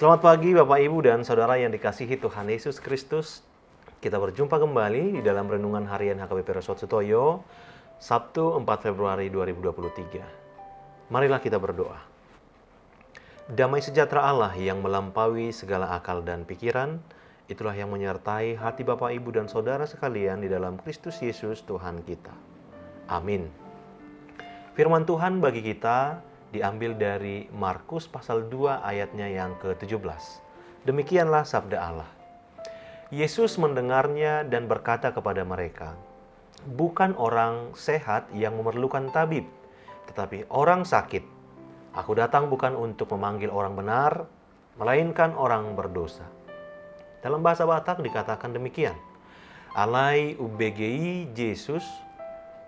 Selamat pagi Bapak Ibu dan Saudara yang dikasihi Tuhan Yesus Kristus. Kita berjumpa kembali di dalam renungan harian HKBP Resort Sutoyo, Sabtu 4 Februari 2023. Marilah kita berdoa. Damai sejahtera Allah yang melampaui segala akal dan pikiran, itulah yang menyertai hati Bapak Ibu dan Saudara sekalian di dalam Kristus Yesus Tuhan kita. Amin. Firman Tuhan bagi kita diambil dari Markus pasal 2 ayatnya yang ke-17. Demikianlah sabda Allah. Yesus mendengarnya dan berkata kepada mereka, "Bukan orang sehat yang memerlukan tabib, tetapi orang sakit. Aku datang bukan untuk memanggil orang benar, melainkan orang berdosa." Dalam bahasa Batak dikatakan demikian. Alai ubegi Jesus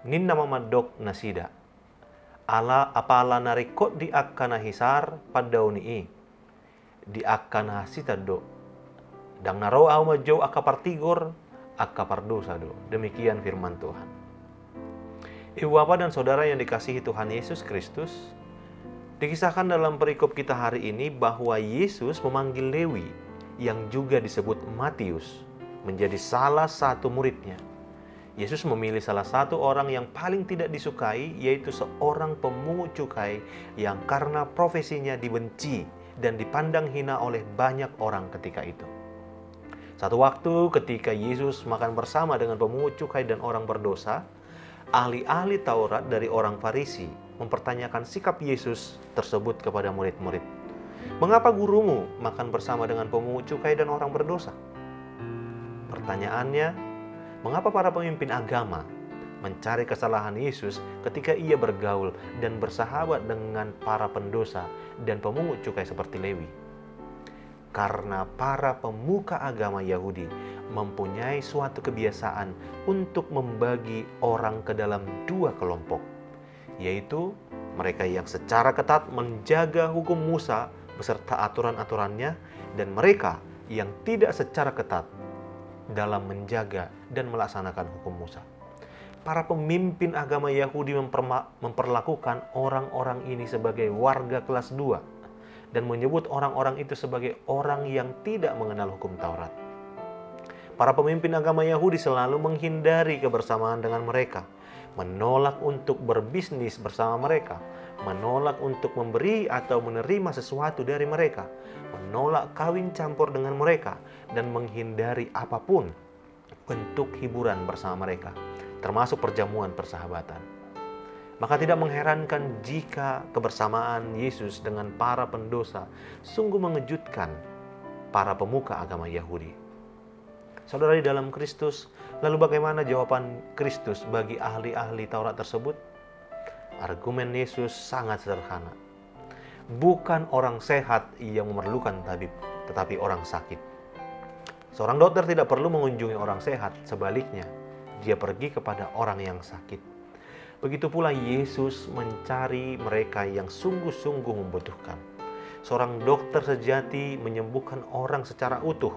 nin nama madok nasida. Ala apala narikot di akana hisar padauni di akana sitado dang naro au majo akapartigor akapardosado. Demikian firman Tuhan. Ibu bapak dan saudara yang dikasihi Tuhan Yesus Kristus, dikisahkan dalam perikop kita hari ini bahwa Yesus memanggil Lewi yang juga disebut Matius menjadi salah satu muridnya. Yesus memilih salah satu orang yang paling tidak disukai, yaitu seorang pemungut cukai yang karena profesinya dibenci dan dipandang hina oleh banyak orang ketika itu. Satu waktu ketika Yesus makan bersama dengan pemungut cukai dan orang berdosa, ahli-ahli Taurat dari orang Farisi mempertanyakan sikap Yesus tersebut kepada murid-murid. "Mengapa gurumu makan bersama dengan pemungut cukai dan orang berdosa?" Pertanyaannya, mengapa para pemimpin agama mencari kesalahan Yesus ketika ia bergaul dan bersahabat dengan para pendosa dan pemungut cukai seperti Lewi? Karena para pemuka agama Yahudi mempunyai suatu kebiasaan untuk membagi orang ke dalam dua kelompok, yaitu mereka yang secara ketat menjaga hukum Musa beserta aturan-aturannya, dan mereka yang tidak secara ketat dalam menjaga dan melaksanakan hukum Musa. Para pemimpin agama Yahudi memperlakukan orang-orang ini sebagai warga kelas 2 dan menyebut orang-orang itu sebagai orang yang tidak mengenal hukum Taurat. Para pemimpin agama Yahudi selalu menghindari kebersamaan dengan mereka, menolak untuk berbisnis bersama mereka, menolak untuk memberi atau menerima sesuatu dari mereka, menolak kawin campur dengan mereka, dan menghindari apapun bentuk hiburan bersama mereka, termasuk perjamuan persahabatan. Maka tidak mengherankan jika kebersamaan Yesus dengan para pendosa sungguh mengejutkan para pemuka agama Yahudi. Saudara di dalam Kristus, lalu bagaimana jawaban Kristus bagi ahli-ahli Taurat tersebut? Argumen Yesus sangat sederhana. Bukan orang sehat yang memerlukan tabib, tetapi orang sakit. Seorang dokter tidak perlu mengunjungi orang sehat, sebaliknya, dia pergi kepada orang yang sakit. Begitu pula Yesus mencari mereka yang sungguh-sungguh membutuhkan. Seorang dokter sejati menyembuhkan orang secara utuh,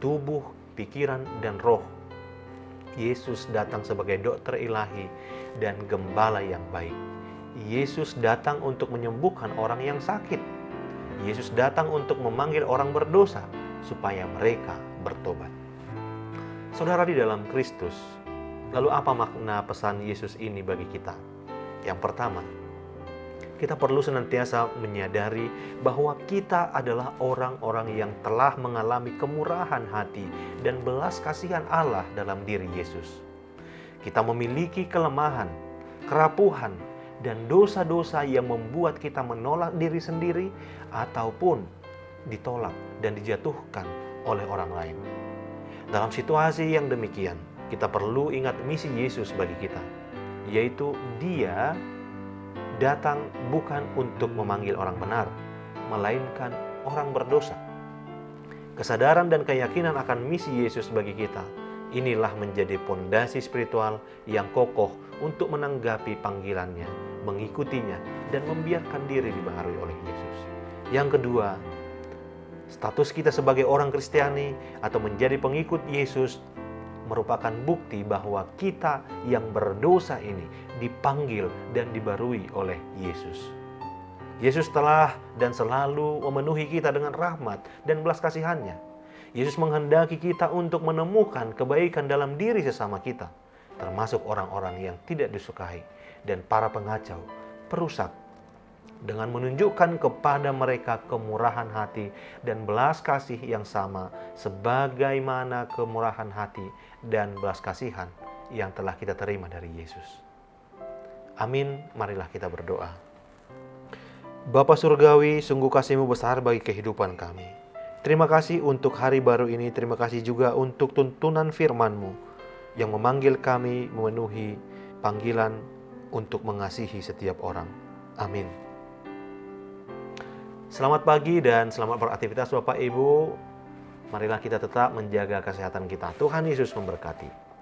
tubuh, pikiran, dan roh. Yesus datang sebagai dokter ilahi dan gembala yang baik. Yesus datang untuk menyembuhkan orang yang sakit. Yesus datang untuk memanggil orang berdosa supaya mereka bertobat. Saudara di dalam Kristus, lalu apa makna pesan Yesus ini bagi kita? Yang pertama, kita perlu senantiasa menyadari bahwa kita adalah orang-orang yang telah mengalami kemurahan hati dan belas kasihan Allah dalam diri Yesus. Kita memiliki kelemahan, kerapuhan, dan dosa-dosa yang membuat kita menolak diri sendiri ataupun ditolak dan dijatuhkan oleh orang lain. Dalam situasi yang demikian, kita perlu ingat misi Yesus bagi kita, yaitu Dia datang bukan untuk memanggil orang benar, melainkan orang berdosa. Kesadaran dan keyakinan akan misi Yesus bagi kita, inilah menjadi pondasi spiritual yang kokoh untuk menanggapi panggilannya, mengikutinya, dan membiarkan diri dibaharui oleh Yesus. Yang kedua, status kita sebagai orang Kristiani atau menjadi pengikut Yesus merupakan bukti bahwa kita yang berdosa ini dipanggil dan dibarui oleh Yesus. Yesus telah dan selalu memenuhi kita dengan rahmat dan belas kasihan-Nya. Yesus menghendaki kita untuk menemukan kebaikan dalam diri sesama kita, termasuk orang-orang yang tidak disukai dan para pengacau, perusak, dengan menunjukkan kepada mereka kemurahan hati dan belas kasih yang sama sebagaimana kemurahan hati dan belas kasihan yang telah kita terima dari Yesus. Amin, marilah kita berdoa. Bapa Surgawi, sungguh kasih-Mu besar bagi kehidupan kami. Terima kasih untuk hari baru ini, terima kasih juga untuk tuntunan firman-Mu yang memanggil kami memenuhi panggilan untuk mengasihi setiap orang. Amin. Selamat pagi dan selamat beraktivitas Bapak Ibu. Marilah kita tetap menjaga kesehatan kita. Tuhan Yesus memberkati.